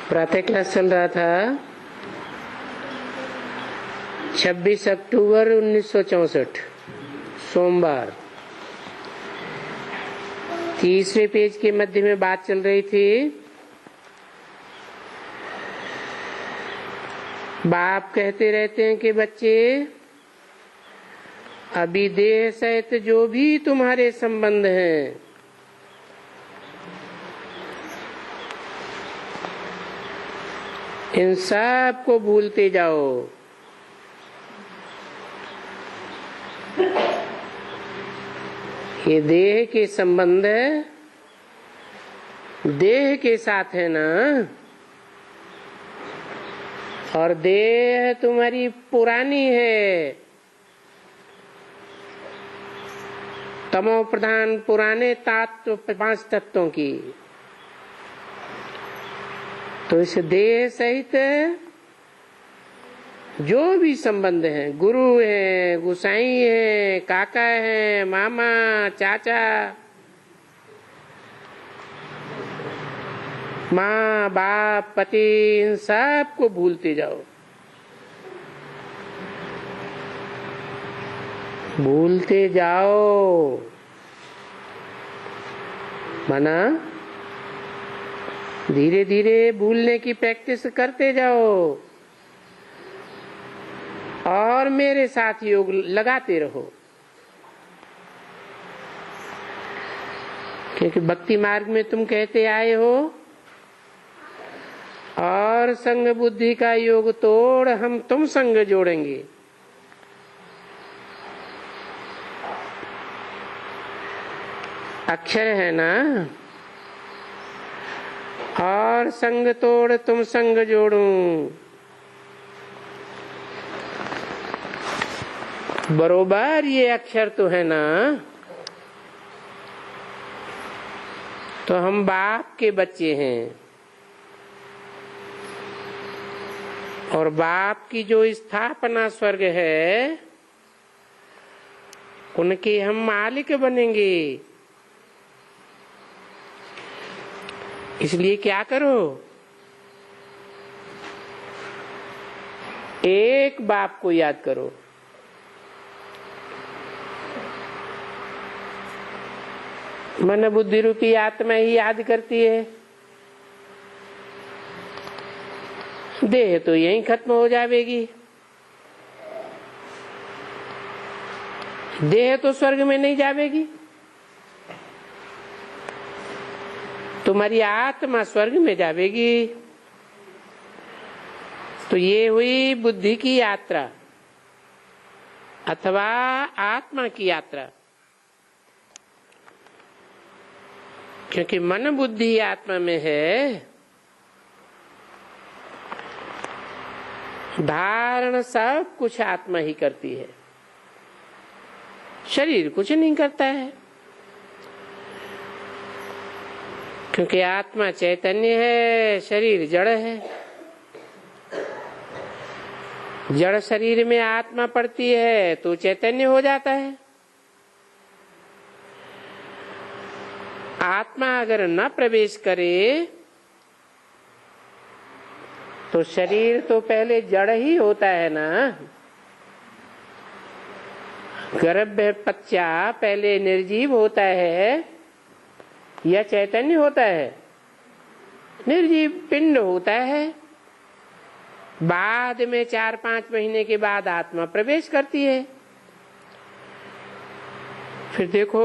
प्रातः क्लास चल रहा था 26 अक्टूबर 1964 सोमवार। तीसरे पेज के मध्य में बात चल रही थी। बाप कहते रहते हैं कि बच्चे, अभी देह सहित जो भी तुम्हारे संबंध हैं, इन सब को भूलते जाओ। ये देह के संबंध देह के साथ है ना, और देह तुम्हारी पुरानी है, तमो प्रधान पुराने तत्व 5 तत्वों की। तो इस देह सहित जो भी संबंध है, गुरु है, गुसाई है, काका है, मामा, चाचा, माँ बाप, पति, इन सब को भूलते जाओ। भूलते जाओ माना धीरे धीरे भूलने की प्रैक्टिस करते जाओ और मेरे साथ योग लगाते रहो। क्योंकि भक्ति मार्ग में तुम कहते आए हो, और संग बुद्धि का योग तोड़ हम तुम संग जोड़ेंगे। अक्षर है ना, और संग तोड़ तुम संग जोड़ूं। बरोबर ये अक्षर तो है ना। तो हम बाप के बच्चे हैं, और बाप की जो स्थापना स्वर्ग है, उनके हम मालिक बनेंगे। इसलिए क्या करो, एक बाप को याद करो। मन बुद्धि रूपी आत्मा ही याद करती है। देह तो यहीं खत्म हो जाएगी। देह तो स्वर्ग में नहीं जाएगी। तुम्हारी आत्मा स्वर्ग में जाएगी। तो ये हुई बुद्धि की यात्रा अथवा आत्मा की यात्रा। क्योंकि मन बुद्धि आत्मा में है, धारण सब कुछ आत्मा ही करती है, शरीर कुछ नहीं करता है। क्योंकि आत्मा चैतन्य है, शरीर जड़ है। जड़ शरीर में आत्मा पड़ती है तो चैतन्य हो जाता है। आत्मा अगर न प्रवेश करे तो शरीर तो पहले जड़ ही होता है ना। गर्भपत्या पहले निर्जीव होता है या चैतन्य होता है? निर्जीव पिंड होता है। बाद में 4-5 महीने के बाद आत्मा प्रवेश करती है। फिर देखो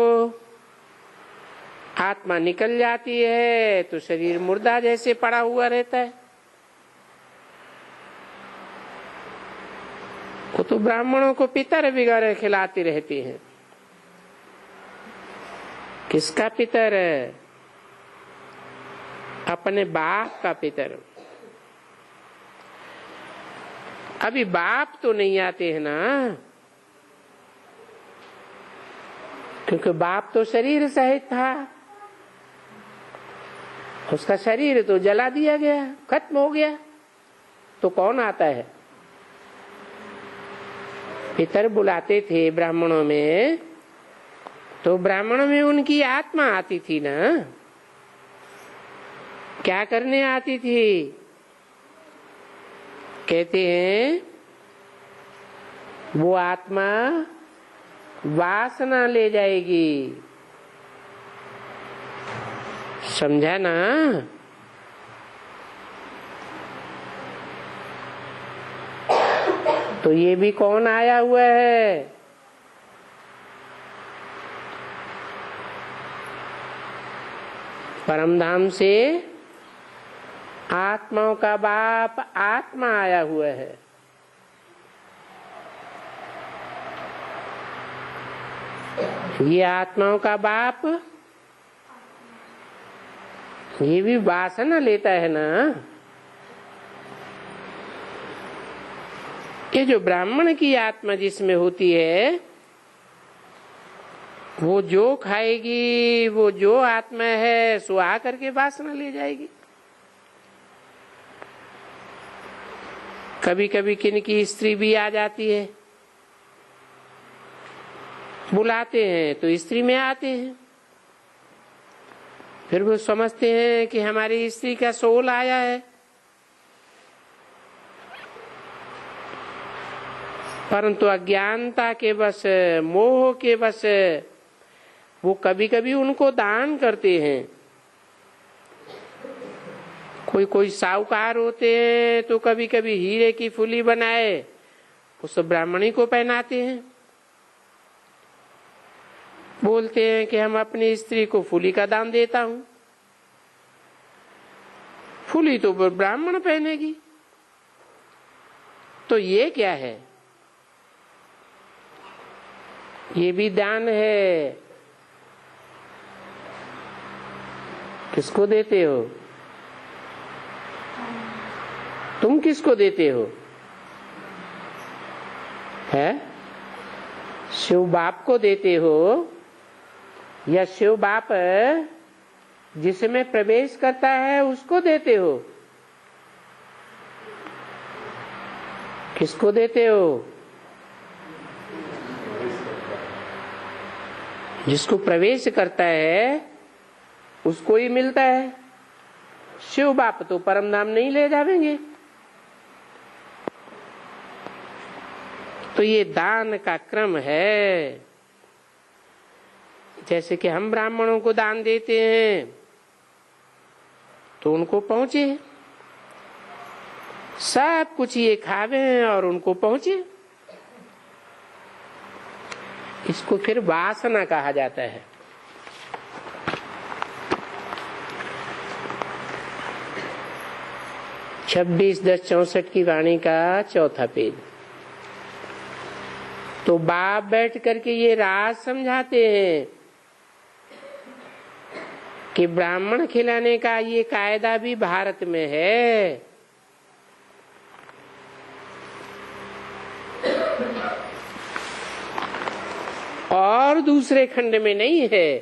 आत्मा निकल जाती है तो शरीर मुर्दा जैसे पड़ा हुआ रहता है। वो तो ब्राह्मणों को पितर वगैरह खिलाती रहती हैं। किसका पितर? अपने बाप का पितर। अभी बाप तो नहीं आते हैं ना, क्योंकि बाप तो शरीर सहित था। उसका शरीर तो जला दिया गया, खत्म हो गया। तो कौन आता है? पितर बुलाते थे ब्राह्मणों में, तो ब्राह्मणों में उनकी आत्मा आती थी ना। क्या करने आती थी? कहते हैं वो आत्मा वासना ले जाएगी। समझा ना? तो ये भी कौन आया हुआ है? परमधाम से आत्माओं का बाप आत्मा आया हुआ है। ये आत्माओं का बाप ये भी वासना लेता है ना। ये जो ब्राह्मण की आत्मा जिसमें होती है, वो जो खाएगी, वो जो आत्मा है सो आकर के वासना ले जाएगी। कभी कभी किनकी स्त्री भी आ जाती है, बुलाते हैं तो स्त्री में आते हैं, फिर वो समझते हैं कि हमारी स्त्री का सोल आया है, परंतु अज्ञानता के वश, मोह के वश वो कभी कभी उनको दान करते हैं। कोई कोई साहूकार होते हैं तो कभी कभी हीरे की फूली बनाए उस ब्राह्मणी को पहनाते हैं, बोलते हैं कि हम अपनी स्त्री को फूली का दान देता हूं। फूली तो ब्राह्मण पहनेगी, तो ये क्या है? ये भी दान है। किसको देते हो? तुम किसको देते हो? है शिव बाप को देते हो, या शिव बाप जिसमें प्रवेश करता है उसको देते हो? किसको देते हो? जिसको प्रवेश करता है उसको ही मिलता है। शिव बाप तो परम धाम नहीं ले जावेंगे। तो ये दान का क्रम है। जैसे कि हम ब्राह्मणों को दान देते हैं तो उनको पहुंचे, सब कुछ ये खावे और उनको पहुंचे। इसको फिर वासना कहा जाता है। छब्बीस 10-64 की वाणी का चौथा पेज। तो बाप बैठ करके ये राज समझाते हैं कि ब्राह्मण खिलाने का ये कायदा भी भारत में है। और दूसरे खंड में नहीं है।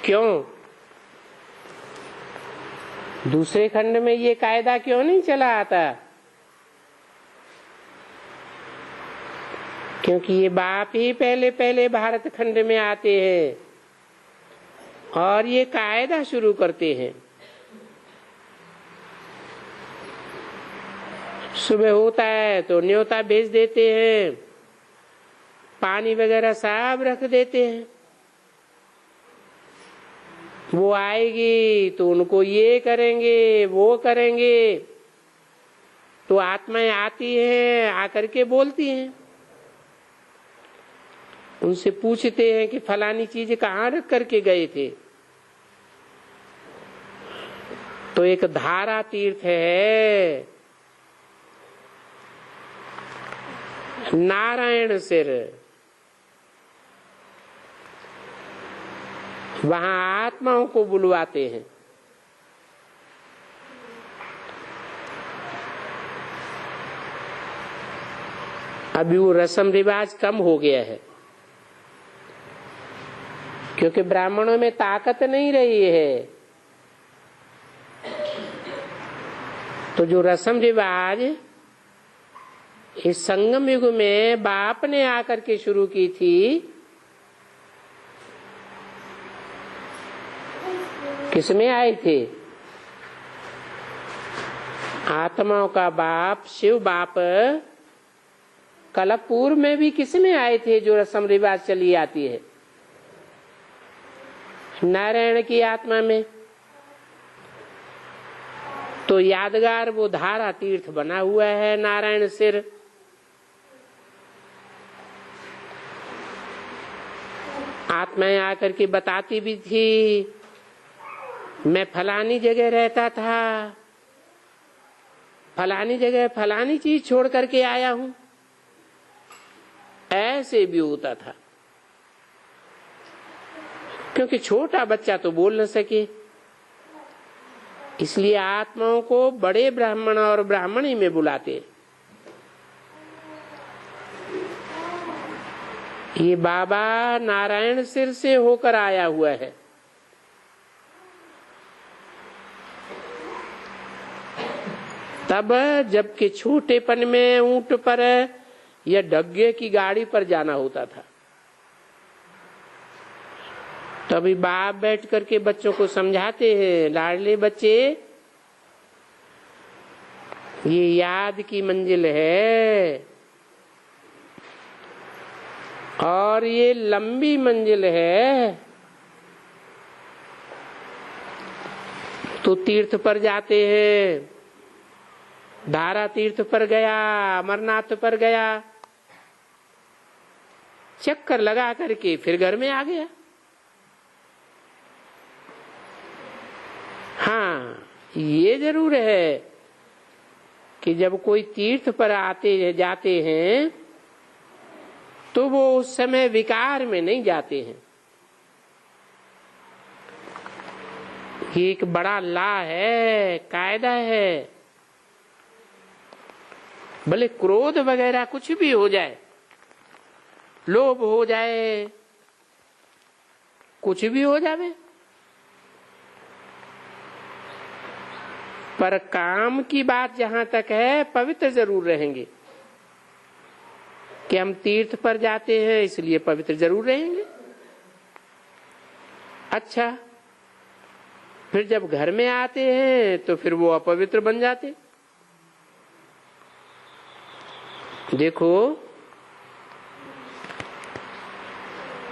क्यों? दूसरे खंड में ये कायदा क्यों नहीं चला आता? क्योंकि ये बाप ही पहले पहले भारत खंड में आते हैं और ये कायदा शुरू करते हैं। सुबह होता है तो न्योता भेज देते हैं, पानी वगैरह सब रख देते हैं। वो आएगी तो उनको ये करेंगे वो करेंगे। तो आत्माएं आती हैं, आकर के बोलती हैं, उनसे पूछते हैं कि फलानी चीज कहाँ रख करके गए थे। तो एक धारा तीर्थ है, नारायण सिर, वहां आत्माओं को बुलवाते हैं। अभी वो रस्म रिवाज कम हो गया है, क्योंकि ब्राह्मणों में ताकत नहीं रही है। तो जो रस्म रिवाज इस संगम युग में बाप ने आकर के शुरू की थी, किसमें आए थे? आत्माओं का बाप शिव बाप कलप पूर्व में भी किस में आए थे जो रस्म रिवाज चली आती है? नारायण की आत्मा में। तो यादगार वो धारा तीर्थ बना हुआ है नारायण सिर। आत्माएं आकर के बताती भी थी, मैं फलानी जगह रहता था, फलानी जगह फलानी चीज छोड़ करके आया हूं। ऐसे भी होता था, क्योंकि छोटा बच्चा तो बोल न सके, इसलिए आत्माओं को बड़े ब्राह्मण और ब्राह्मणी में बुलाते। ये बाबा नारायण सिर से होकर आया हुआ है। तब जबकि छोटेपन में ऊंट पर या डग्गे की गाड़ी पर जाना होता था, तभी बाप बैठ करके बच्चों को समझाते हैं, लाडले बच्चे ये याद की मंजिल है और ये लंबी मंजिल है। तो तीर्थ पर जाते हैं, धारा तीर्थ पर गया, अमरनाथ पर गया, चक्कर लगा करके फिर घर में आ गया। हाँ, ये जरूर है कि जब कोई तीर्थ पर आते जाते हैं तो वो उस समय विकार में नहीं जाते हैं। ये एक बड़ा ला है, कायदा है। भले क्रोध वगैरह कुछ भी हो जाए, लोभ हो जाए, कुछ भी हो जावे, पर काम की बात जहां तक है पवित्र जरूर रहेंगे। कि हम तीर्थ पर जाते हैं इसलिए पवित्र जरूर रहेंगे। अच्छा, फिर जब घर में आते हैं तो फिर वो अपवित्र बन जाते। देखो,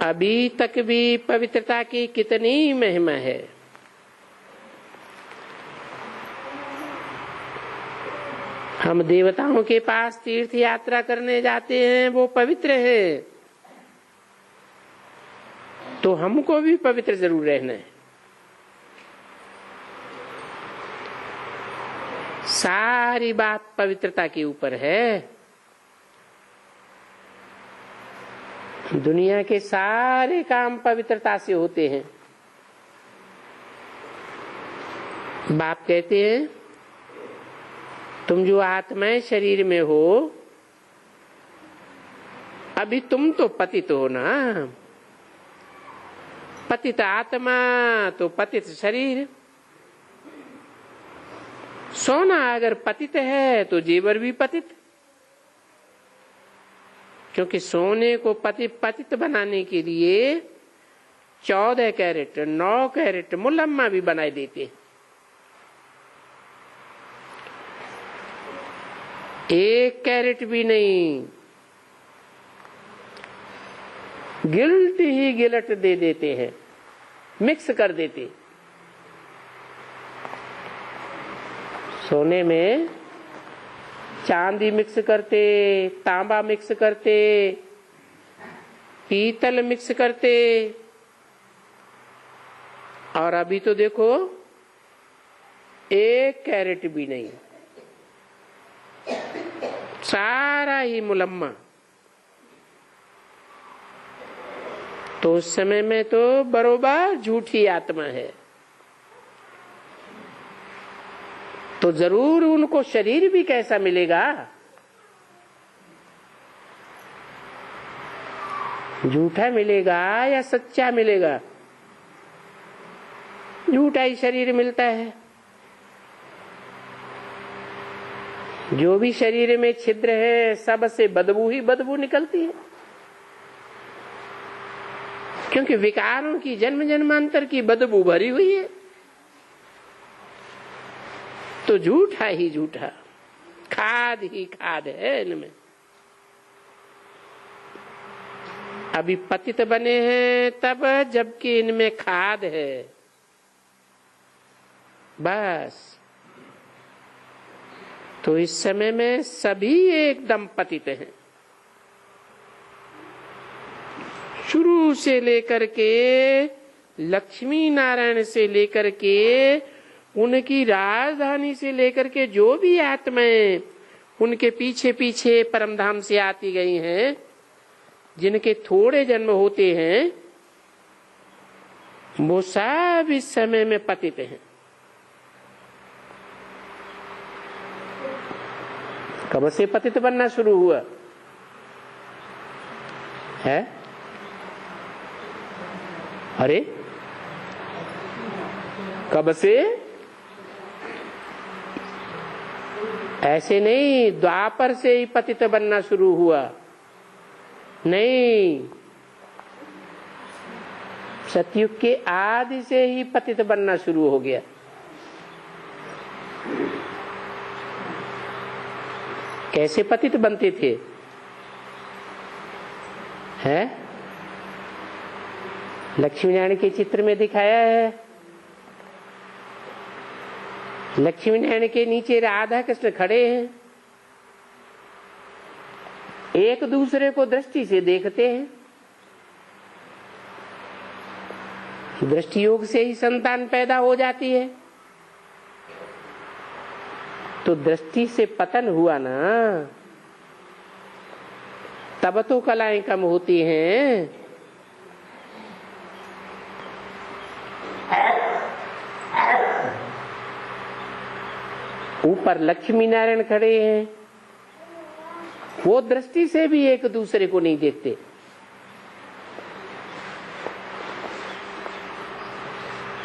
अभी तक भी पवित्रता की कितनी महिमा है। हम देवताओं के पास तीर्थ यात्रा करने जाते हैं, वो पवित्र है, तो हमको भी पवित्र जरूर रहना है। सारी बात पवित्रता के ऊपर है। दुनिया के सारे काम पवित्रता से होते हैं। बाप कहते हैं, तुम जो आत्माएं शरीर में हो, अभी तुम तो पतित हो ना। पतित आत्मा तो पतित शरीर। सोना अगर पतित है तो जेवर भी पतित, क्योंकि सोने को पतित बनाने के लिए 14 कैरेट 9 कैरेट मुलम्मा भी बनाए देते। 1 कैरेट भी नहीं, गिल्ट ही गिलट दे देते हैं, मिक्स कर देते। सोने में चांदी मिक्स करते, तांबा मिक्स करते, पीतल मिक्स करते, और अभी तो देखो 1 कैरेट भी नहीं, सारा ही मुलम्मा। तो उस समय में तो बरोबर झूठी आत्मा है। तो जरूर उनको शरीर भी कैसा मिलेगा, झूठा मिलेगा या सच्चा मिलेगा? झूठा ही शरीर मिलता है। जो भी शरीर में छिद्र है सब से बदबू ही बदबू निकलती है, क्योंकि विकारों की जन्म जन्मांतर की बदबू भरी हुई है। तो झूठा ही झूठा, खाद ही खाद है इनमें। अभी पतित बने हैं तब जबकि इनमें खाद है, बस। तो इस समय में सभी एकदम पतित हैं, शुरू से लेकर के लक्ष्मी नारायण से लेकर के उनकी राजधानी से लेकर के जो भी आत्माएं उनके पीछे पीछे परमधाम से आती गई हैं, जिनके थोड़े जन्म होते हैं, वो सब इस समय में पतित हैं। कब से पतित बनना शुरू हुआ है? अरे कब से? ऐसे नहीं द्वापर से ही पतित बनना शुरू हुआ, नहीं, सतयुग के आदि से ही पतित बनना शुरू हो गया। कैसे पतित बनते थे? है लक्ष्मी नारायण के चित्र में दिखाया है। लक्ष्मी नारायण के नीचे राधा कृष्ण खड़े हैं, एक दूसरे को दृष्टि से देखते हैं। दृष्टि योग से ही संतान पैदा हो जाती है। तो दृष्टि से पतन हुआ ना, तब तो कलाएं कम होती हैं। ऊपर लक्ष्मी नारायण खड़े हैं, वो दृष्टि से भी एक दूसरे को नहीं देखते।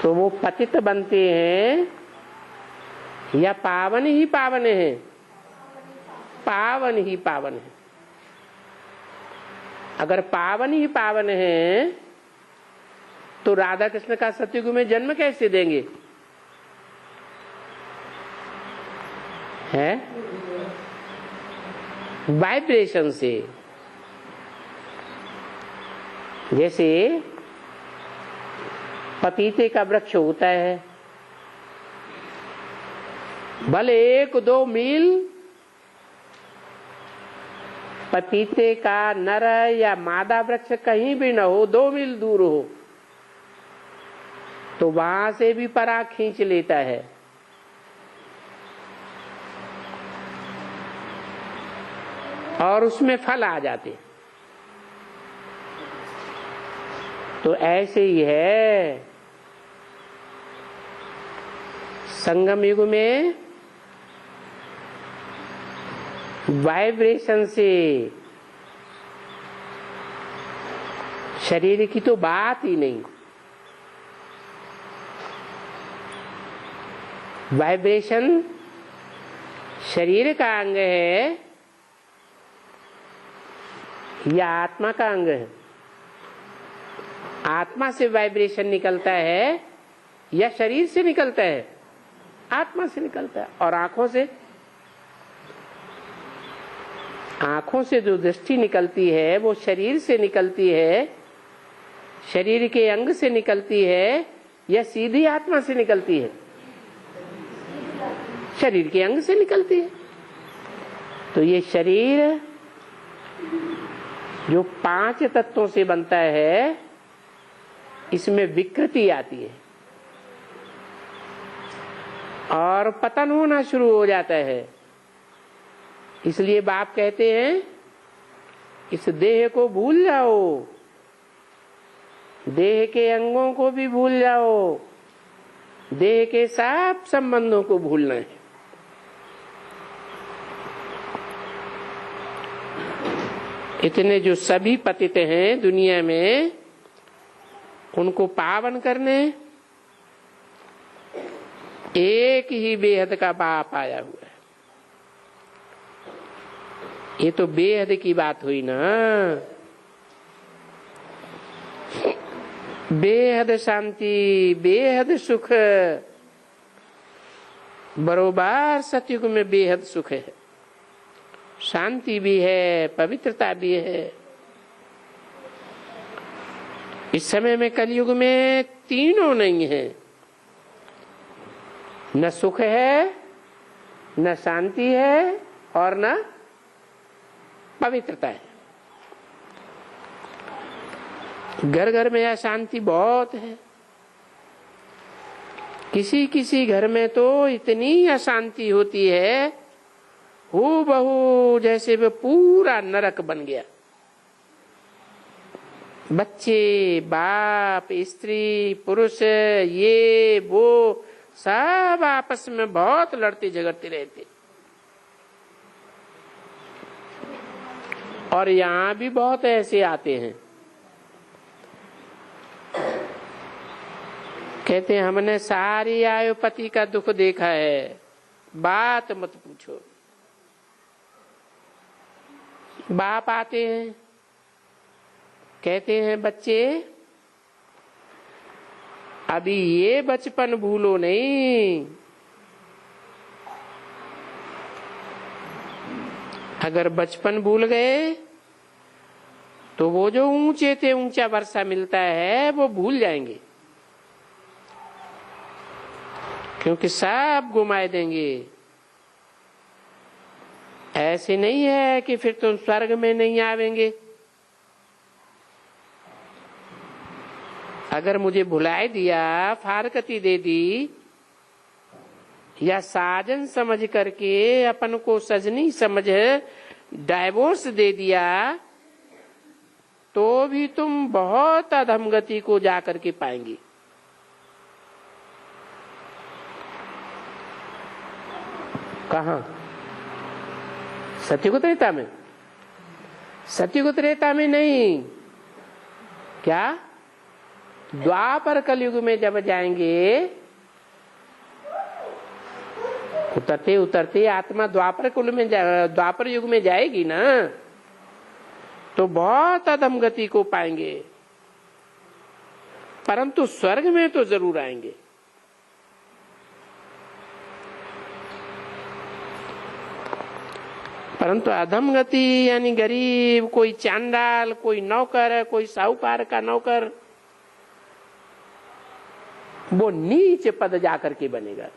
तो वो पतित बनते हैं या पावन ही पावन है? पावन ही पावन है। अगर पावन ही पावन है तो राधा कृष्ण का सतयुग में जन्म कैसे देंगे? है वाइब्रेशन से। जैसे पपीते का वृक्ष होता है, भले 1-2 मील पपीते का नर या मादा वृक्ष कहीं भी न हो, 2 मील दूर हो, तो वहां से भी पराग खींच लेता है। और उसमें फल आ जाते। तो ऐसे ही है संगम युग में वाइब्रेशन से शरीर की तो बात ही नहीं। वाइब्रेशन शरीर का अंग है या आत्मा का अंग है? आत्मा से वाइब्रेशन निकलता है या शरीर से निकलता है? आत्मा से निकलता है। और आंखों से? आंखों से जो दृष्टि निकलती है वो शरीर से निकलती है, शरीर के अंग से निकलती है या सीधी आत्मा से निकलती है? शरीर के अंग से निकलती है। तो ये शरीर जो 5 तत्वों से बनता है, इसमें विकृति आती है और पतन होना शुरू हो जाता है। इसलिए बाप कहते हैं इस देह को भूल जाओ, देह के अंगों को भी भूल जाओ, देह के सब संबंधों को भूलना है। इतने जो सभी पतित हैं दुनिया में, उनको पावन करने एक ही बेहद का बाप आया हुआ है। ये तो बेहद की बात हुई ना। बेहद शांति, बेहद सुख, बरोबर सतयुग में बेहद सुख है, शांति भी है, पवित्रता भी है। इस समय में कलयुग में तीनों नहीं है, न सुख है, न शांति है और न पवित्रता है। घर घर में अशांति बहुत है। किसी किसी घर में तो इतनी अशांति होती है, हूबहू जैसे वो पूरा नरक बन गया। बच्चे, बाप, स्त्री, पुरुष, ये वो सब आपस में बहुत लड़ते झगड़ते रहते। और यहाँ भी बहुत ऐसे आते हैं, कहते हैं हमने सारी आयु पति का दुख देखा है, बात मत पूछो। बाप आते हैं, कहते हैं बच्चे अभी ये बचपन भूलो नहीं, अगर बचपन भूल गए तो वो जो ऊंचे से ऊंचा वर्षा मिलता है वो भूल जाएंगे, क्योंकि सब गुमाए देंगे। ऐसे नहीं है कि फिर तुम स्वर्ग में नहीं आवेंगे। अगर मुझे भुलाए दिया, फारकती दे दी या साजन समझ करके अपन को सजनी समझ डाइवोर्स दे दिया, तो भी तुम बहुत अधमगति को जाकर के पाएंगी। कहाँ? सतयुग त्रेता में? सतयुग त्रेता में नहीं, क्या द्वापर कलयुग में जब जाएंगे, उतरते उतरते आत्मा द्वापर युग में जाएगी ना, तो बहुत अधम गति को पाएंगे, परंतु स्वर्ग में तो जरूर आएंगे। परंतु अधम गति यानी गरीब, कोई चांडाल, कोई नौकर, कोई साहूकार का नौकर, वो नीच पद जाकर के बनेगा।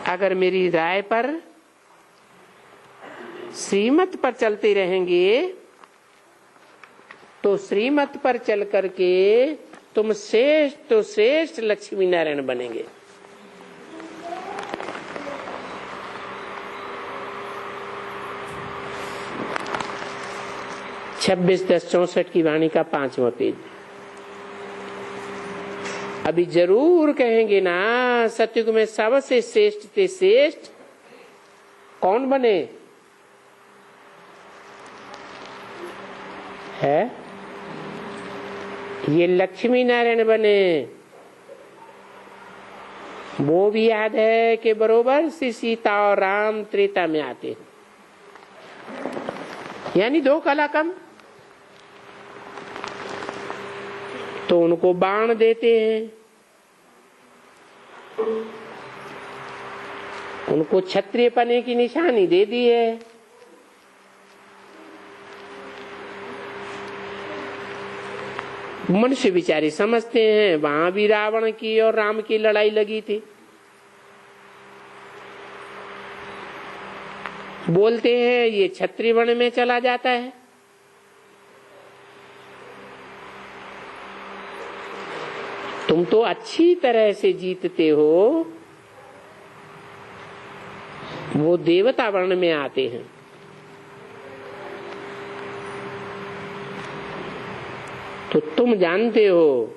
अगर मेरी राय पर, श्रीमत पर चलते रहेंगे तो श्रीमत पर चल करके तुम श्रेष्ठ तो श्रेष्ठ लक्ष्मी नारायण बनेंगे। छब्बीस 10-64 की वाणी का 5वां पेज। अभी जरूर कहेंगे ना, सतयुग में सबसे श्रेष्ठ ते श्रेष्ठ कौन बने है? ये लक्ष्मी नारायण बने। वो भी याद है कि बरोबर से सीता और राम त्रेता में आते हैं, यानी 2 कला कम, तो उनको बाण देते हैं, उनको क्षत्रिय पने की निशानी दे दी है। मनुष्य बेचारे समझते हैं वहां भी रावण की और राम की लड़ाई लगी थी। बोलते हैं ये क्षत्रिय वर्ण में चला जाता है। तुम तो अच्छी तरह से जीतते हो, वो देवता वर्ण में आते हैं। तो तुम जानते हो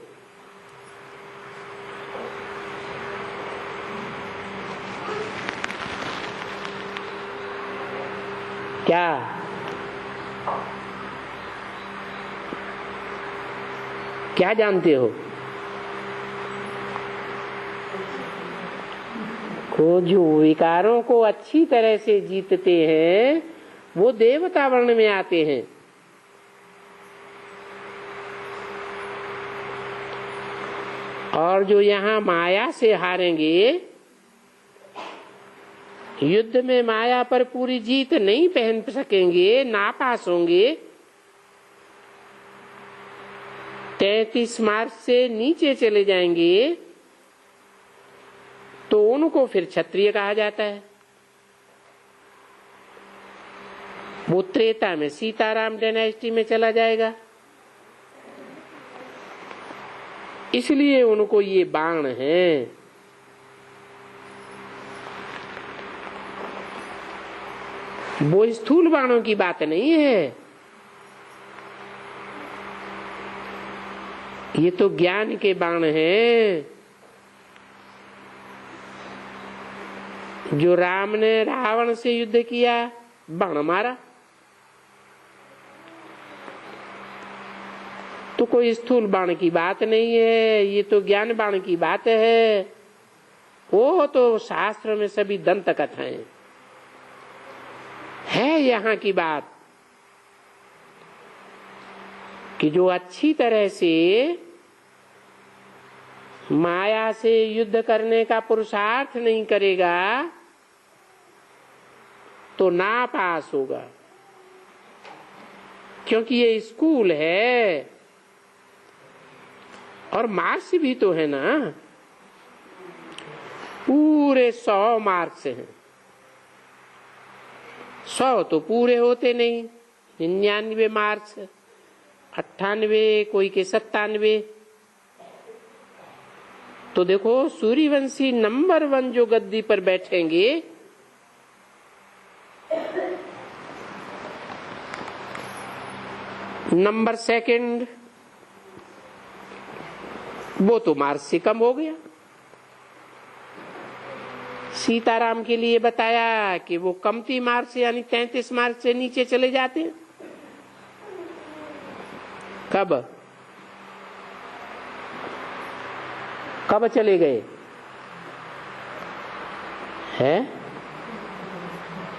क्या? क्या जानते हो? को जो विकारों को अच्छी तरह से जीतते हैं वो देवता वर्ण में आते हैं। और जो यहाँ माया से हारेंगे, युद्ध में माया पर पूरी जीत नहीं पहन सकेंगे, नापास होंगे, 33 मार्च से नीचे चले जाएंगे, तो उनको फिर क्षत्रिय कहा जाता है। वो त्रेता में सीताराम डायनेस्टी में चला जाएगा। इसलिए उनको ये बाण है। वो स्थूल बाणों की बात नहीं है, ये तो ज्ञान के बाण हैं। जो राम ने रावण से युद्ध किया, बाण मारा, तो कोई स्थूल बाण की बात नहीं है, ये तो ज्ञान बाण की बात है। वो तो शास्त्र में सभी दंत कथाएं है। यहाँ की बात कि जो अच्छी तरह से माया से युद्ध करने का पुरुषार्थ नहीं करेगा, तो नापास होगा। क्योंकि ये स्कूल है, और मार्क्स भी तो है ना, पूरे 100 मार्क्स हैं। 100 तो पूरे होते नहीं, 99 मार्क्स, 98, कोई के 97। तो देखो, सूर्यवंशी नंबर 1 जो गद्दी पर बैठेंगे, नंबर 2 वो तो मार्क्स से कम हो गया। सीताराम के लिए बताया कि वो कमती मार्क्स से, यानी 33 मार्क्स से नीचे चले जाते हैं। कब चले गए हैं?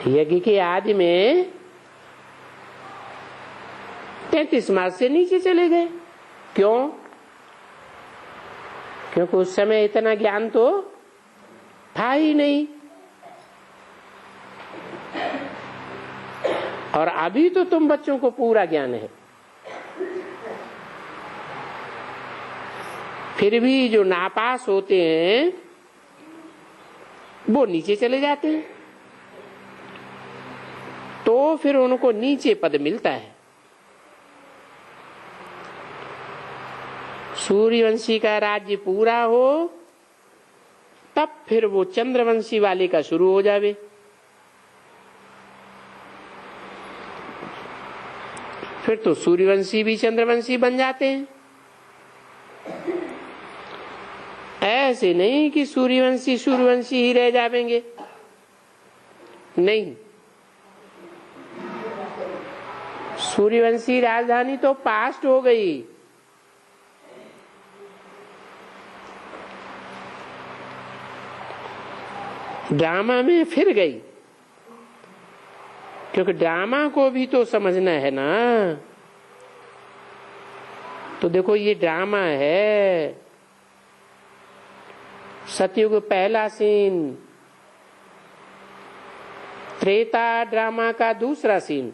यज्ञ के आदि में 33 मार्क्स से नीचे चले गए। क्यों? क्योंकि उस समय इतना ज्ञान तो था ही नहीं, और अभी तो तुम बच्चों को पूरा ज्ञान है। फिर भी जो नापास होते हैं वो नीचे चले जाते हैं, तो फिर उनको नीचे पद मिलता है। सूर्यवंशी का राज्य पूरा हो, तब फिर वो चंद्रवंशी वाले का शुरू हो जावे। फिर तो सूर्यवंशी भी चंद्रवंशी बन जाते हैं। ऐसे नहीं कि सूर्यवंशी ही रह जाएंगे, नहीं। सूर्यवंशी राजधानी तो पास्ट हो गई, ड्रामा में फिर गई, क्योंकि ड्रामा को भी तो समझना है ना। तो देखो, ये ड्रामा है। सतयुग पहला सीन, त्रेता ड्रामा का दूसरा सीन।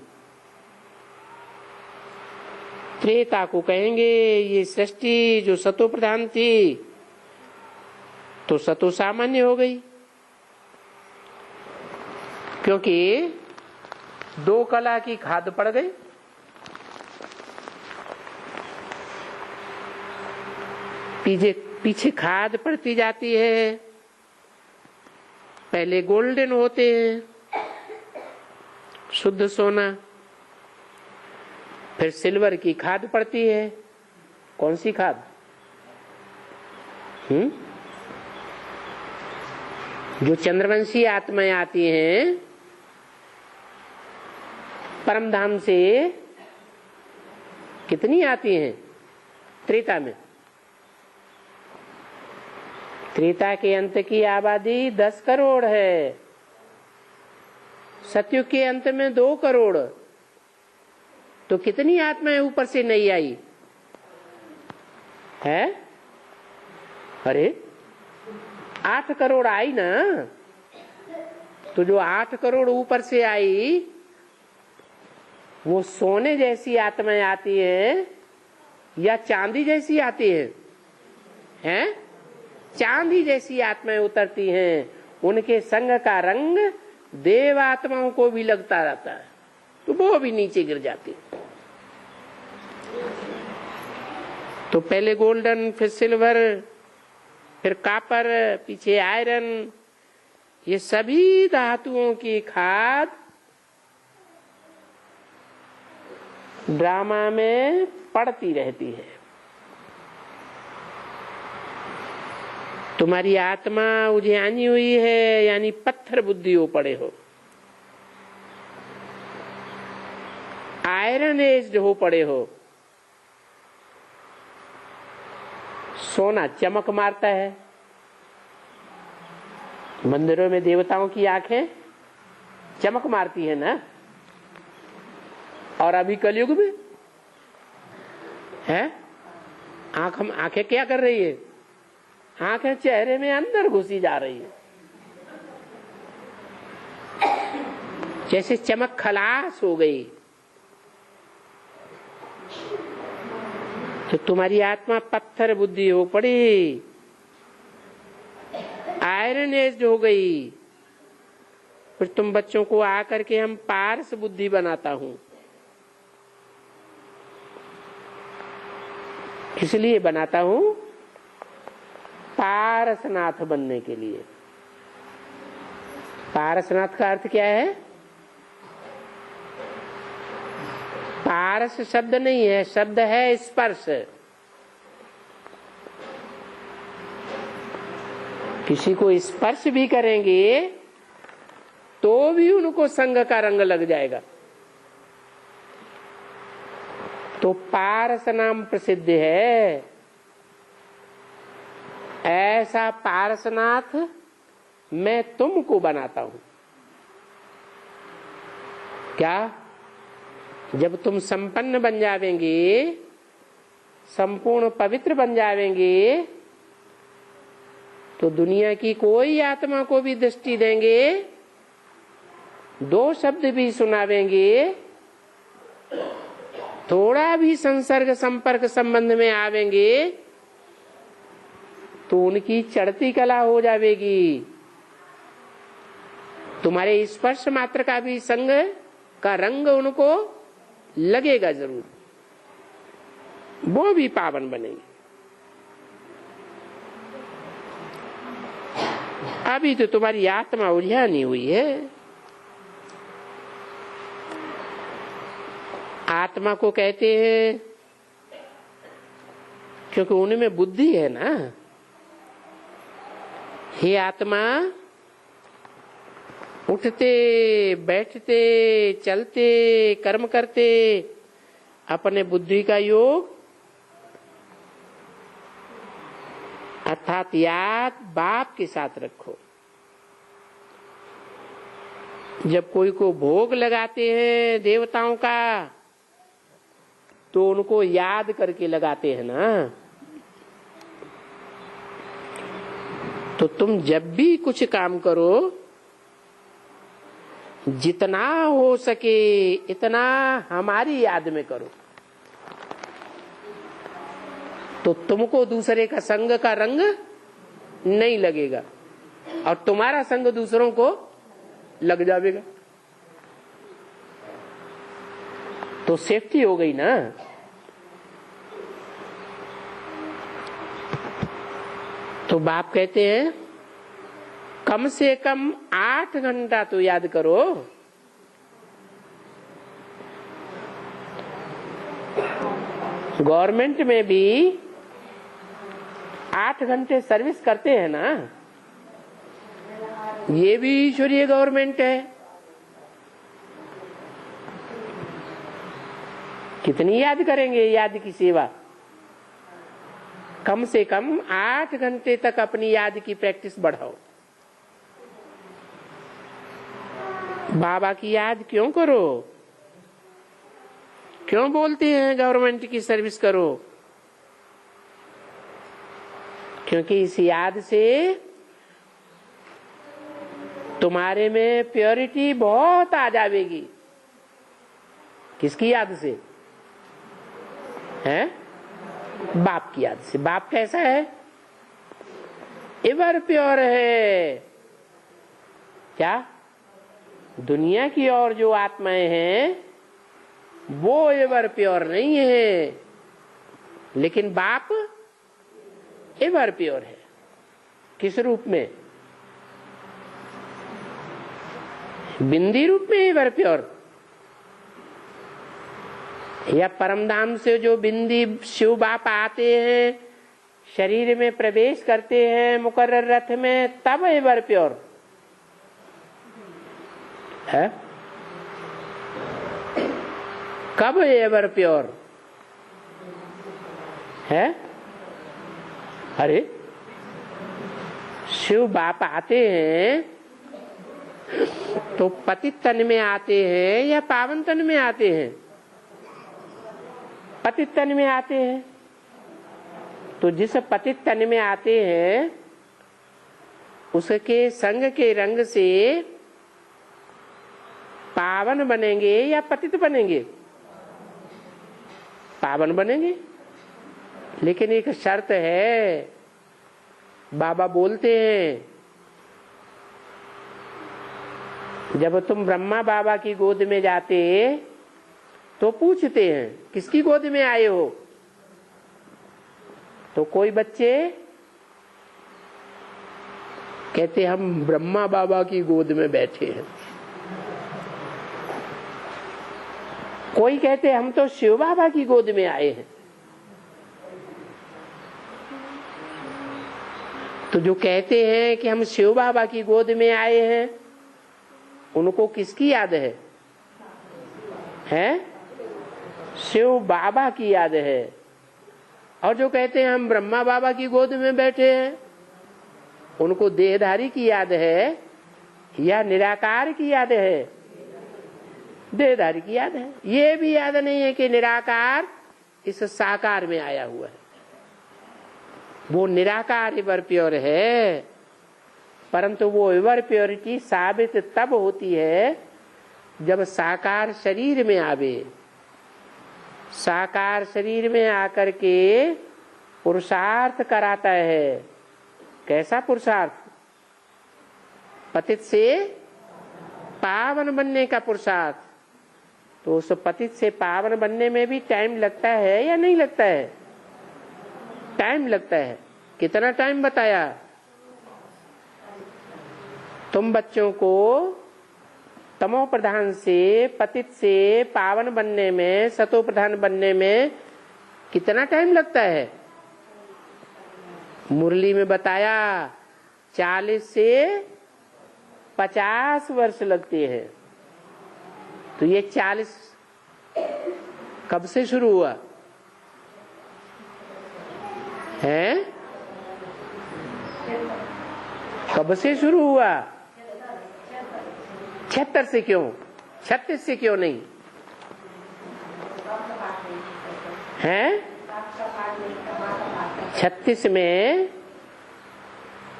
त्रेता को कहेंगे ये सृष्टि जो सतो प्रधान थी, तो सतो सामान्य हो गई, क्योंकि 2 कला की खाद पड़ गई। पीछे खाद पड़ती जाती है। पहले गोल्डन होते हैं, शुद्ध सोना, फिर सिल्वर की खाद पड़ती है। कौन सी खाद? जो चंद्रवंशी आत्माएं आती हैं परम धाम से, कितनी आती हैं त्रेता में? त्रेता के अंत की आबादी 10 करोड़ है, सतयुग के अंत में 2 करोड़। तो कितनी आत्माएं ऊपर से नहीं आई है? अरे 8 करोड़ आई ना, तो जो 8 करोड़ ऊपर से आई वो सोने जैसी आत्माएं आती है या चांदी जैसी आती है? हैं? चांदी जैसी आत्माएं उतरती हैं, उनके संग का रंग देव आत्माओं को भी लगता रहता है, तो वो भी नीचे गिर जाती। तो पहले गोल्डन, फिर सिल्वर, फिर कॉपर, पीछे आयरन, ये सभी धातुओं की खाद ड्रामा में पड़ती रहती है। तुम्हारी आत्मा उजियानी हुई है, यानी पत्थर बुद्धि हो पड़े हो, आयरन एज्ड हो पड़े हो। सोना चमक मारता है, मंदिरों में देवताओं की आंखें चमक मारती है ना, और अभी कलयुग में है आंखें क्या कर रही है? आंखें चेहरे में अंदर घुसी जा रही है, जैसे चमक खलास हो गई। तो तुम्हारी आत्मा पत्थर बुद्धि हो पड़ी, आयरन एज्ड हो गई। फिर तुम बच्चों को आकर के हम पारस बुद्धि बनाता हूं। किस लिए बनाता हूं? पारसनाथ बनने के लिए। पारसनाथ का अर्थ क्या है? पारस शब्द नहीं है, शब्द है स्पर्श। किसी को स्पर्श भी करेंगे तो भी उनको संग का रंग लग जाएगा। तो पारस नाम प्रसिद्ध है। ऐसा पारसनाथ मैं तुमको बनाता हूं। क्या? जब तुम संपन्न बन जावेंगे, संपूर्ण पवित्र बन जावेंगे, तो दुनिया की कोई आत्मा को भी दृष्टि देंगे, 2 शब्द भी सुनावेंगे, थोड़ा भी संसर्ग संपर्क संबंध में आवेंगे तो उनकी चढ़ती कला हो जाएगी। तुम्हारे स्पर्श मात्र का भी संग का रंग उनको लगेगा जरूर, वो भी पावन बनेंगे। अभी तो तुम्हारी आत्मा उलझानी हुई है। आत्मा को कहते हैं क्योंकि उनमें बुद्धि है ना। हे आत्मा, उठते बैठते चलते कर्म करते अपने बुद्धि का योग अर्थात याद बाप के साथ रखो। जब कोई को भोग लगाते हैं देवताओं का तो उनको याद करके लगाते हैं ना। तो तुम जब भी कुछ काम करो, जितना हो सके इतना हमारी याद में करो, तो तुमको दूसरे का संग का रंग नहीं लगेगा और तुम्हारा संग दूसरों को लग जाएगा। तो सेफ्टी हो गई ना। तो बाप कहते हैं कम से कम 8 घंटा तो याद करो। गवर्नमेंट में भी 8 घंटे सर्विस करते हैं ना। ये भी ईश्वरीय गवर्नमेंट है। कितनी याद करेंगे याद की सेवा? कम से कम 8 घंटे तक अपनी याद की प्रैक्टिस बढ़ाओ। बाबा की याद क्यों करो? क्यों बोलते हैं गवर्नमेंट की सर्विस करो? क्योंकि इस याद से तुम्हारे में प्योरिटी बहुत आ जाएगी। किसकी याद से? है बाप की याद से। बाप कैसा है? एवर प्योर है। क्या? दुनिया की और जो आत्माएं हैं वो एवर प्योर नहीं है, लेकिन बाप एवर प्योर है। किस रूप में? बिंदी रूप में एवर प्योर, या परमधाम से जो बिंदी शिव बाप आते हैं, शरीर में प्रवेश करते हैं मुकर्रर रथ में, तब एवर प्योर है। कब एवर प्योर है? अरे शिव बाप आते हैं तो पतित तन में आते हैं या पावन तन में आते हैं? पतित तन में आते हैं। तो जिस पतित तन में आते हैं उसके संग के रंग से पावन बनेंगे या पतित बनेंगे? पावन बनेंगे। लेकिन एक शर्त है, बाबा बोलते हैं जब तुम ब्रह्मा बाबा की गोद में जाते तो पूछते हैं किसकी गोद में आए हो? तो कोई बच्चे कहते हम ब्रह्मा बाबा की गोद में बैठे हैं, कोई कहते हम तो शिव बाबा की गोद में आए हैं। तो जो कहते हैं कि हम शिव बाबा की गोद में आए हैं, उनको किसकी याद है? हैं? शिव बाबा की याद है। और जो कहते हैं हम ब्रह्मा बाबा की गोद में बैठे हैं, उनको देहधारी की याद है या निराकार की याद है? देहधारी की याद है। ये भी याद नहीं है कि निराकार इस साकार में आया हुआ है। वो निराकार एवर प्योर है, परंतु वो एवर प्योरिटी साबित तब होती है जब साकार शरीर में आवे। साकार शरीर में आकर के पुरुषार्थ कराता है। कैसा पुरुषार्थ? पतित से पावन बनने का पुरुषार्थ। तो उस पतित से पावन बनने में भी टाइम लगता है या नहीं लगता है? टाइम लगता है। कितना टाइम बताया? तुम बच्चों को तमो प्रधान से पतित से पावन बनने में, सतो प्रधान बनने में कितना टाइम लगता है? मुरली में बताया 40 से 50 वर्ष लगते हैं। तो ये 40 कब से शुरू हुआ है? कब से शुरू हुआ? 76 से क्यों? 36 से क्यों नहीं है? 36 में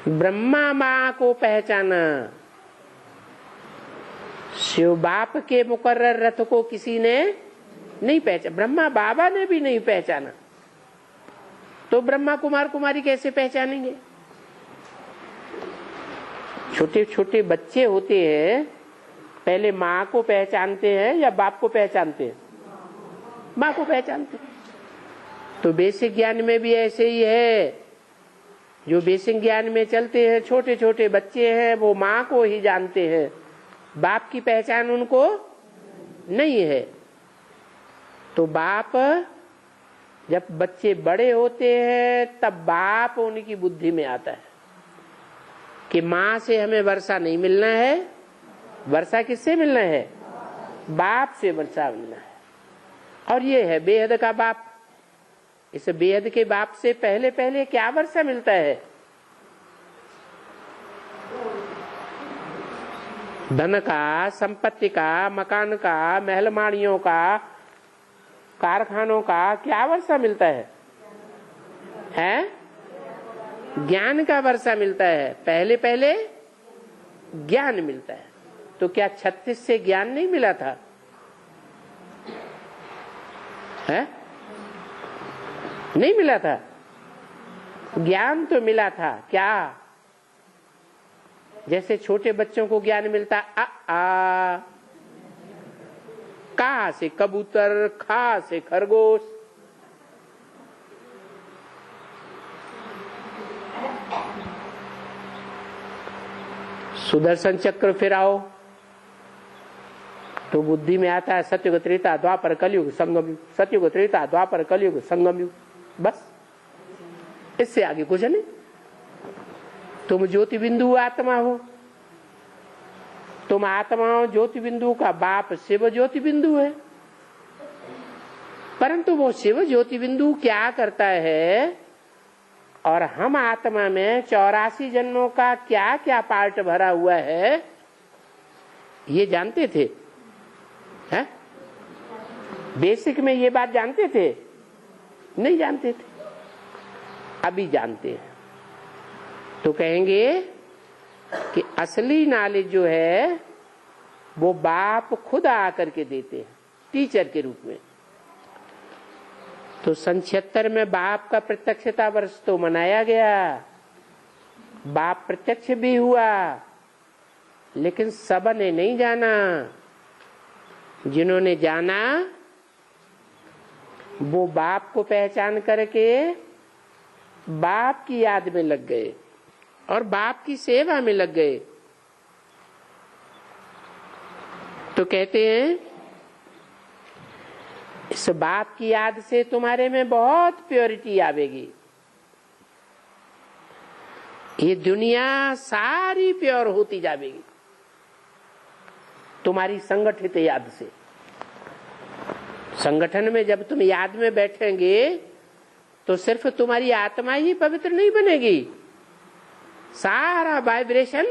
ब्रह्मा माँ को पहचाना। शिव बाप के मुकर्रर रथ को किसी ने नहीं पहचाना, ब्रह्मा बाबा ने भी नहीं पहचाना, तो ब्रह्मा कुमार कुमारी कैसे पहचानेंगे? छोटे छोटे बच्चे होते हैं, पहले माँ को पहचानते हैं या बाप को पहचानते हैं? माँ को पहचानते हैं। तो बेसिक ज्ञान में भी ऐसे ही है। जो बेसिक ज्ञान में चलते हैं, छोटे छोटे बच्चे हैं, वो माँ को ही जानते हैं, बाप की पहचान उनको नहीं है। तो बाप जब बच्चे बड़े होते हैं तब बाप उनकी बुद्धि में आता है कि माँ से हमें वर्षा नहीं मिलना है। वर्षा किससे मिलना है? बाप से वर्षा मिलना है। और ये है बेहद का बाप। इस बेहद के बाप से पहले पहले क्या वर्षा मिलता है? धन का, संपत्ति का, मकान का, महलमाड़ियों का, कारखानों का क्या वर्षा मिलता है? ज्ञान का वर्षा मिलता है, पहले पहले ज्ञान मिलता है। तो क्या 36 से ज्ञान नहीं मिला था? है? नहीं मिला था? ज्ञान तो मिला था। क्या? जैसे छोटे बच्चों को ज्ञान मिलता आ, का से कबूतर, खा से खरगोश। सुदर्शन चक्र फिराओ तो बुद्धि में आता है सत्युग त्रेता द्वापर कलयुग संगम युग, सत्युग त्रेता द्वापर कलयुग संगम युग। बस इससे आगे कुछ नहीं। तुम ज्योति बिंदु आत्मा हो, तुम आत्मा हो ज्योति बिंदु का बाप शिव ज्योति बिंदु है। परंतु वो शिव ज्योति बिंदु क्या करता है और हम आत्मा में 84 जन्मों का क्या क्या पार्ट भरा हुआ है, ये जानते थे? है? बेसिक में ये बात जानते थे? नहीं जानते थे, अभी जानते हैं। तो कहेंगे कि असली नॉलेज जो है वो बाप खुद आकर के देते हैं टीचर के रूप में। तो 76 में बाप का प्रत्यक्षता वर्ष तो मनाया गया, बाप प्रत्यक्ष भी हुआ, लेकिन सबने नहीं जाना। जिन्होंने जाना वो बाप को पहचान करके बाप की याद में लग गए और बाप की सेवा में लग गए। तो कहते हैं इस बाप की याद से तुम्हारे में बहुत प्योरिटी आवेगी। ये दुनिया सारी प्योर होती जाएगी तुम्हारी संगठित याद से। संगठन में जब तुम याद में बैठेंगे तो सिर्फ तुम्हारी आत्मा ही पवित्र नहीं बनेगी, सारा वाइब्रेशन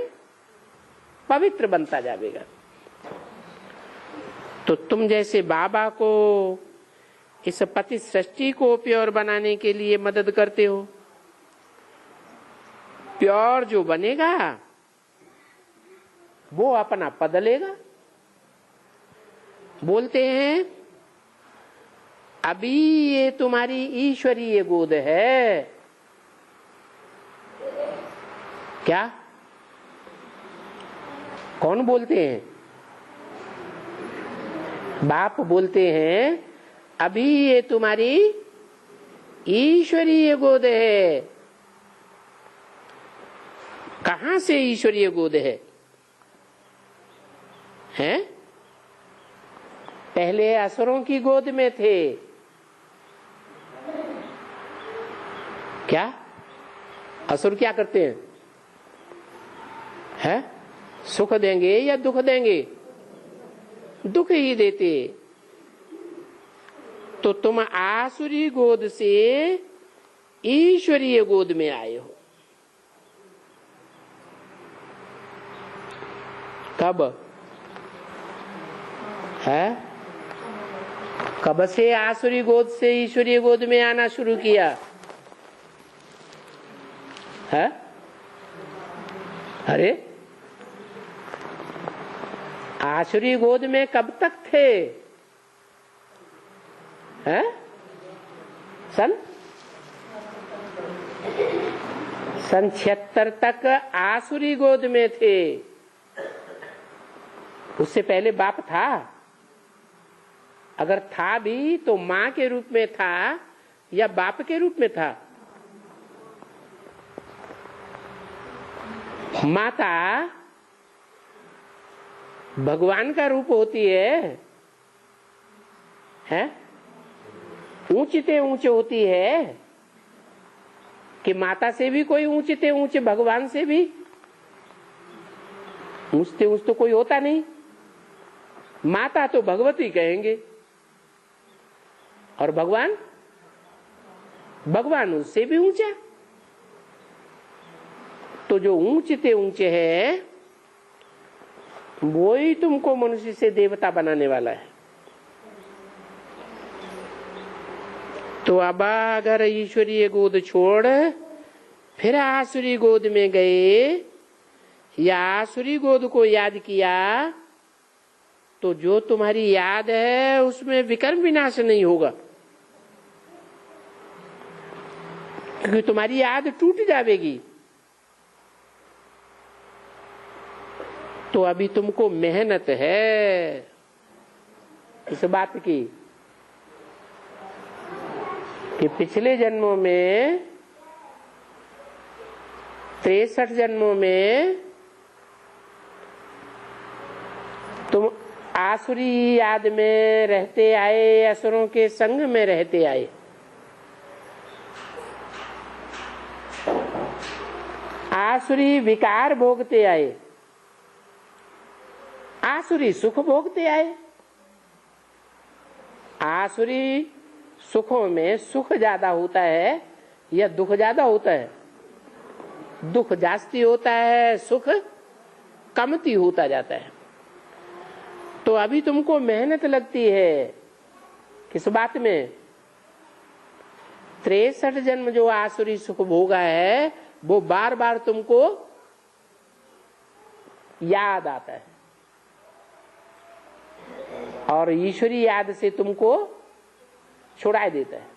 पवित्र बनता जाएगा। तो तुम जैसे बाबा को इस पति सृष्टि को प्योर बनाने के लिए मदद करते हो। प्योर जो बनेगा वो अपना पद लेगा। बोलते हैं अभी ये तुम्हारी ईश्वरीय गोद है। क्या? कौन बोलते हैं? बाप बोलते हैं अभी ये तुम्हारी ईश्वरीय गोद है। कहां से ईश्वरीय गोद है? हैं? पहले असुरों की गोद में थे। क्या? असुर क्या करते हैं? है? सुख देंगे या दुख देंगे? दुख ही देते। तो तुम आसुरी गोद से ईश्वरीय गोद में आए हो। कब? है? कब से आसुरी गोद से ईश्वरीय गोद में आना शुरू किया? है? अरे आसुरी गोद में कब तक थे? हैं? सन 76 तक आसुरी गोद में थे। उससे पहले बाप था। अगर था भी तो माँ के रूप में था या बाप के रूप में था? माता भगवान का रूप होती है, हैं? ऊंचते ऊंचे होती है कि माता से भी कोई ऊंचते ऊंचे, भगवान से भी ऊंचते ऊंच तो कोई होता नहीं। माता तो भगवती कहेंगे और भगवान, भगवान उससे भी ऊंचा। तो जो ऊंचते ऊंचे है वो ही तुमको मनुष्य से देवता बनाने वाला है। तो अब अगर ईश्वरीय गोद छोड़ फिर आसुरी गोद में गए या आसुरी गोद को याद किया, तो जो तुम्हारी याद है उसमें विकर्म विनाश नहीं होगा, क्योंकि तुम्हारी याद टूट जाएगी। तो अभी तुमको मेहनत है इस बात की कि पिछले जन्मों में 63 जन्मों में तुम आसुरी याद में रहते आए, असुरों के संग में रहते आए। आसुरी विकार भोगते आए, आसुरी सुख भोगते आए। आसुरी सुखों में सुख ज्यादा होता है या दुख ज्यादा होता है? दुख जास्ती होता है, सुख कमती होता जाता है। तो अभी तुमको मेहनत लगती है किस बात में? 63 जन्म जो आसुरी सुख भोगा है वो बार बार तुमको याद आता है, और ईश्वरी याद से तुमको छुड़ा देता है।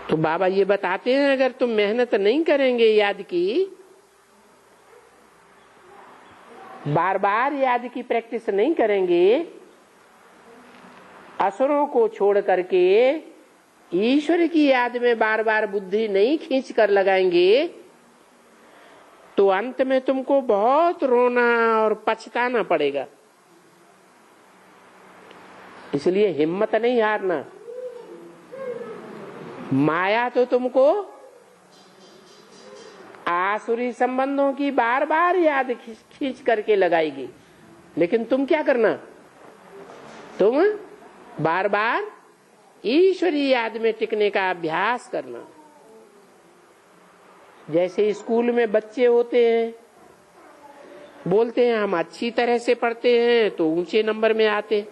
तो बाबा ये बताते हैं, अगर तुम मेहनत नहीं करेंगे याद की, बार बार याद की प्रैक्टिस नहीं करेंगे, असुरों को छोड़ करके ईश्वर की याद में बार बार बुद्धि नहीं खींच कर लगाएंगे, तो अंत में तुमको बहुत रोना और पछताना पड़ेगा। इसलिए हिम्मत नहीं हारना। माया तो तुमको आसुरी संबंधों की बार बार याद खींच करके लगाएगी, लेकिन तुम क्या करना? तुम बार बार ईश्वरी याद में टिकने का अभ्यास करना। जैसे स्कूल में बच्चे होते हैं, बोलते हैं हम अच्छी तरह से पढ़ते हैं तो ऊंचे नंबर में आते हैं।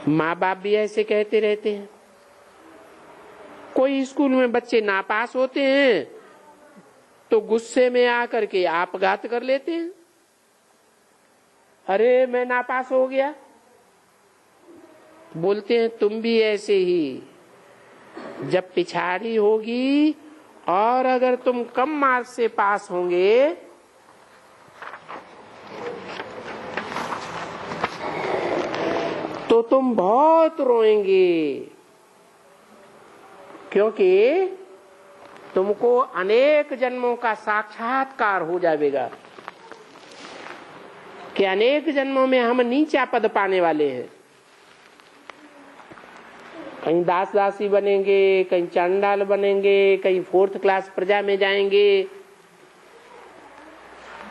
माँ बाप भी ऐसे कहते रहते हैं। कोई स्कूल में बच्चे नापास होते हैं तो गुस्से में आकर के आपघात कर लेते हैं, अरे मैं नापास हो गया। बोलते हैं तुम भी ऐसे ही, जब पिछाड़ी होगी और अगर तुम कम मार्क्स से पास होंगे तो तुम बहुत रोएंगे, क्योंकि तुमको अनेक जन्मों का साक्षात्कार हो जाएगा कि अनेक जन्मों में हम नीचा पद पाने वाले हैं। कहीं दास दासी बनेंगे, कहीं चांडाल बनेंगे, कहीं 4th क्लास प्रजा में जाएंगे,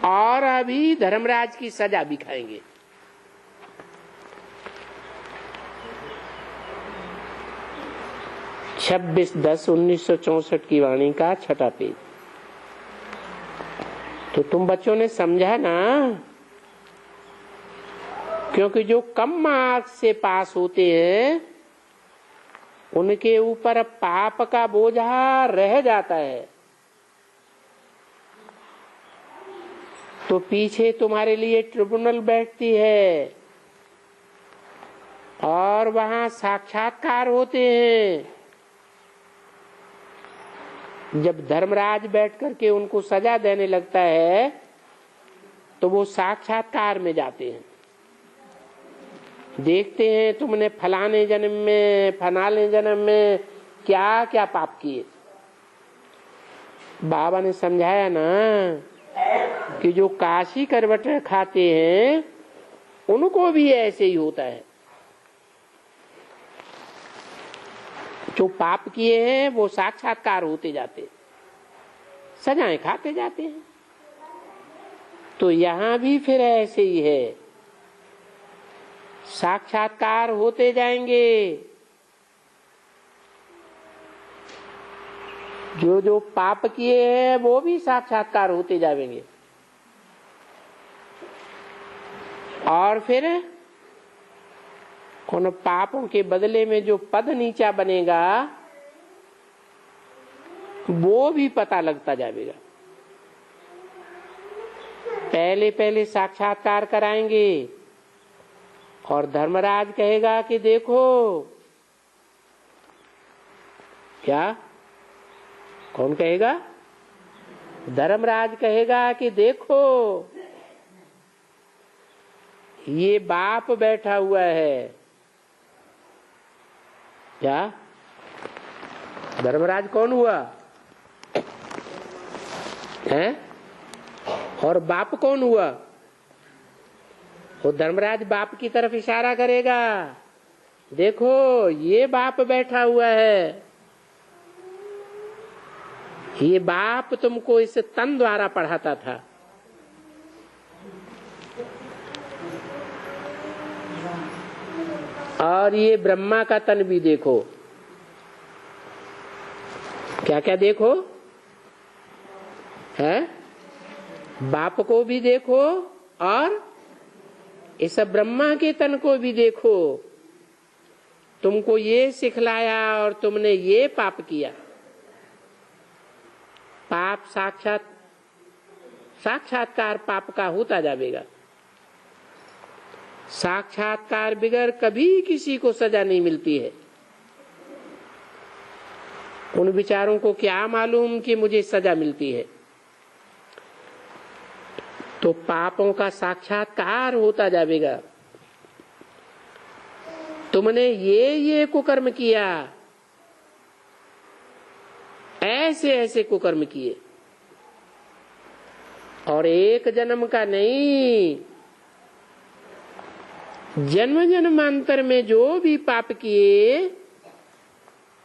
और अभी धर्मराज की सजा भी खाएंगे। 26/10/1964 की वाणी का 6ठा पेज। तो तुम बच्चों ने समझा ना, क्योंकि जो कम मार्क्स से पास होते हैं उनके ऊपर पाप का बोझा रह जाता है, तो पीछे तुम्हारे लिए ट्रिब्यूनल बैठती है और वहां साक्षात्कार होते हैं। जब धर्मराज बैठ करके उनको सजा देने लगता है तो वो साक्षात्कार में जाते हैं, देखते हैं तुमने फलाने जन्म में फलाने जन्म में क्या क्या पाप किए। बाबा ने समझाया ना कि जो काशी करवट खाते हैं उनको भी ऐसे ही होता है। जो पाप किए हैं वो साक्षात्कार होते जाते, सजाएं खाते जाते हैं। तो यहां भी फिर ऐसे ही है, साक्षात्कार होते जाएंगे। जो जो पाप किए हैं वो भी साक्षात्कार होते जाएंगे, और फिर उन पापों के बदले में जो पद नीचा बनेगा वो भी पता लगता जाएगा। पहले पहले साक्षात्कार कराएंगे और धर्मराज कहेगा कि देखो, क्या कौन कहेगा? धर्मराज कहेगा कि देखो ये बाप बैठा हुआ है। क्या धर्मराज कौन हुआ है? और बाप कौन हुआ? वो धर्मराज बाप की तरफ इशारा करेगा, देखो ये बाप बैठा हुआ है। ये बाप तुमको इस तन द्वारा पढ़ाता था। और ये ब्रह्मा का तन भी देखो। क्या क्या देखो है? बाप को भी देखो और इस ब्रह्मा के तन को भी देखो। तुमको ये सिखलाया और तुमने ये पाप किया। पाप साक्षात्कार पाप का होता जाएगा। साक्षात्कार बिगर कभी किसी को सजा नहीं मिलती है। उन विचारों को क्या मालूम कि मुझे सजा मिलती है। तो पापों का साक्षात्कार होता जाएगा। तुमने ये कुकर्म किया, ऐसे ऐसे कुकर्म किए, और एक जन्म का नहीं, जन्म जन्मांतर में जो भी पाप किए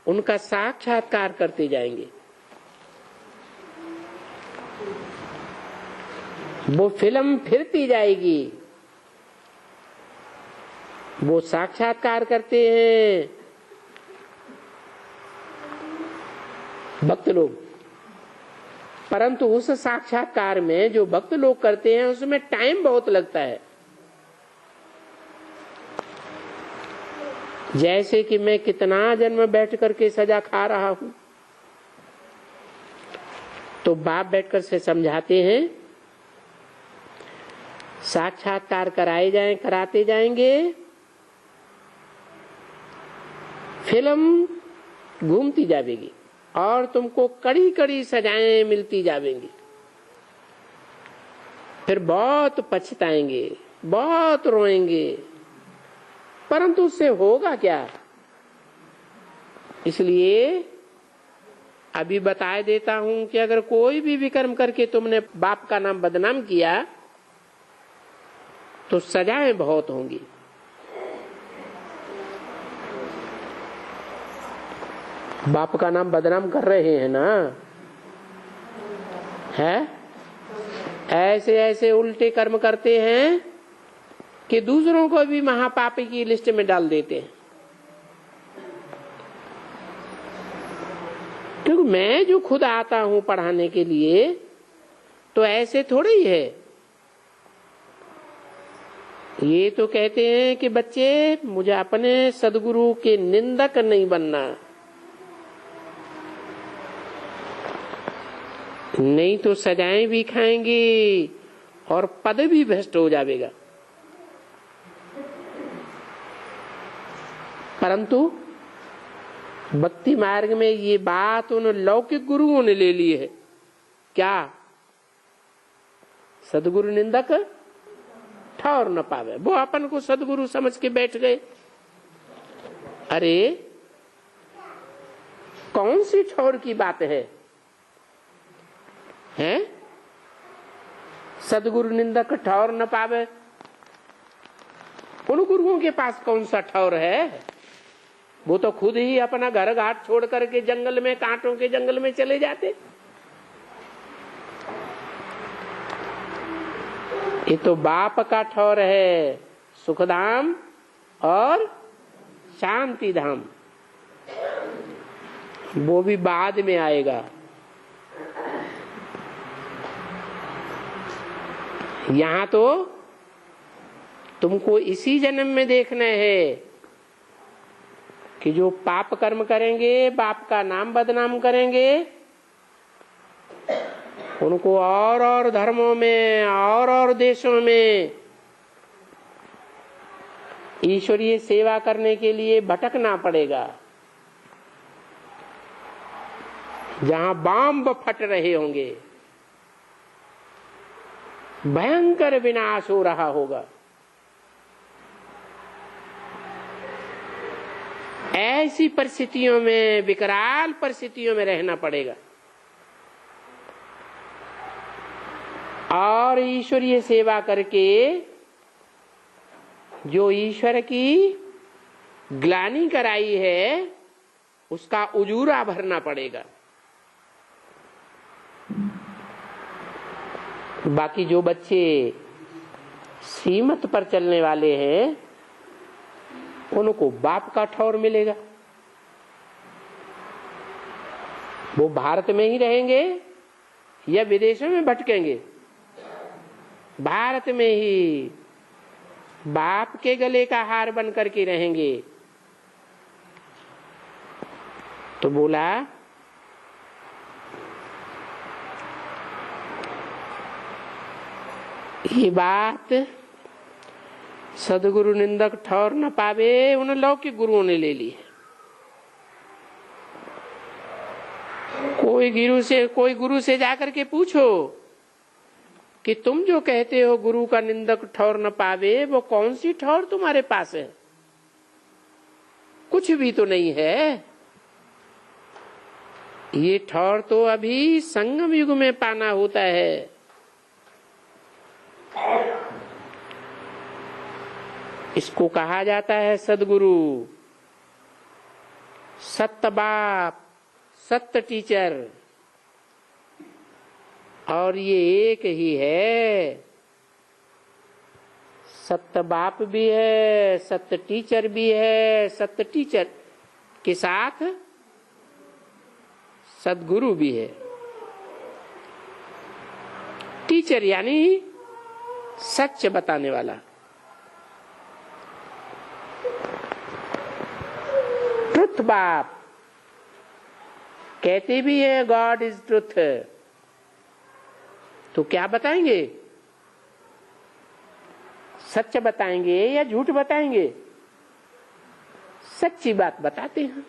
उनका साक्षात्कार करते जाएंगे। वो फिल्म फिरती जाएगी। वो साक्षात्कार करते हैं भक्त लोग, परंतु उस साक्षात्कार में जो भक्त लोग करते हैं उसमें टाइम बहुत लगता है। जैसे कि मैं कितना जन्म बैठ करके सजा खा रहा हूं, तो बाप बैठकर से समझाते हैं, साक्षात्कार कराते जाएंगे, फिल्म घूमती जाएगी और तुमको कड़ी कड़ी सजाएं मिलती जाएंगी। फिर बहुत पछताएंगे, बहुत रोएंगे, परंतु उससे होगा क्या? इसलिए अभी बता देता हूं कि अगर कोई भी विकर्म करके तुमने बाप का नाम बदनाम किया तो सजाएं बहुत होंगी। बाप का नाम बदनाम कर रहे हैं ना, है? ऐसे ऐसे उल्टे कर्म करते हैं कि दूसरों को भी महापापी की लिस्ट में डाल देते हैं। क्योंकि मैं जो खुद आता हूं पढ़ाने के लिए, तो ऐसे थोड़ी ही है। ये तो कहते हैं कि बच्चे, मुझे अपने सदगुरु के निंदक नहीं बनना, नहीं तो सजाएं भी खाएंगे और पद भी भ्रष्ट हो जाएगा। परंतु भक्ति मार्ग में ये बात उन लौकिक गुरुओं ने ले ली है। क्या? सदगुरु निंदक ठौर न पावे। वो अपन को सदगुरु समझ के बैठ गए। अरे कौन सी ठौर की बात है? हैं? सदगुरु निंदक ठौर न पावे। उन गुरुओं के पास कौन सा ठौर है? वो तो खुद ही अपना घर घाट छोड़ करके जंगल में, कांटों के जंगल में चले जाते। ये तो बाप का ठौर है, सुखधाम और शांति धाम। वो भी बाद में आएगा। यहां तो तुमको इसी जन्म में देखना है कि जो पाप कर्म करेंगे, बाप का नाम बदनाम करेंगे, उनको और धर्मों में और देशों में ईश्वरीय सेवा करने के लिए भटकना पड़ेगा, जहां बम फट रहे होंगे, भयंकर विनाश हो रहा होगा। ऐसी परिस्थितियों में, विकराल परिस्थितियों में रहना पड़ेगा और ईश्वरीय सेवा करके जो ईश्वर की ग्लानि कराई है उसका उजूरा भरना पड़ेगा। बाकी जो बच्चे श्रीमत पर चलने वाले हैं उनको बाप का ठौर मिलेगा। वो भारत में ही रहेंगे या विदेशों में भटकेंगे, भारत में ही बाप के गले का हार बन करके रहेंगे। तो बोला ये बात सदगुरु निंदक ठौर न पावे, उन लौकिक गुरुओं ने ले ली। कोई गुरु से जाकर के पूछो कि तुम जो कहते हो गुरु का निंदक ठौर न पावे, वो कौन सी ठौर तुम्हारे पास है? कुछ भी तो नहीं है। ये ठौर तो अभी संगम युग में पाना होता है। इसको कहा जाता है सदगुरु, सत्य बाप, सत्य टीचर। और ये एक ही है, सत्य बाप भी है, सत्य टीचर भी है, सत्य टीचर के साथ सदगुरु भी है। टीचर यानी सच बताने वाला, ट्रुथ बाप कहते भी है गॉड इज ट्रुथ। तो क्या बताएंगे? सच बताएंगे या झूठ बताएंगे? सच्ची बात बताते हैं।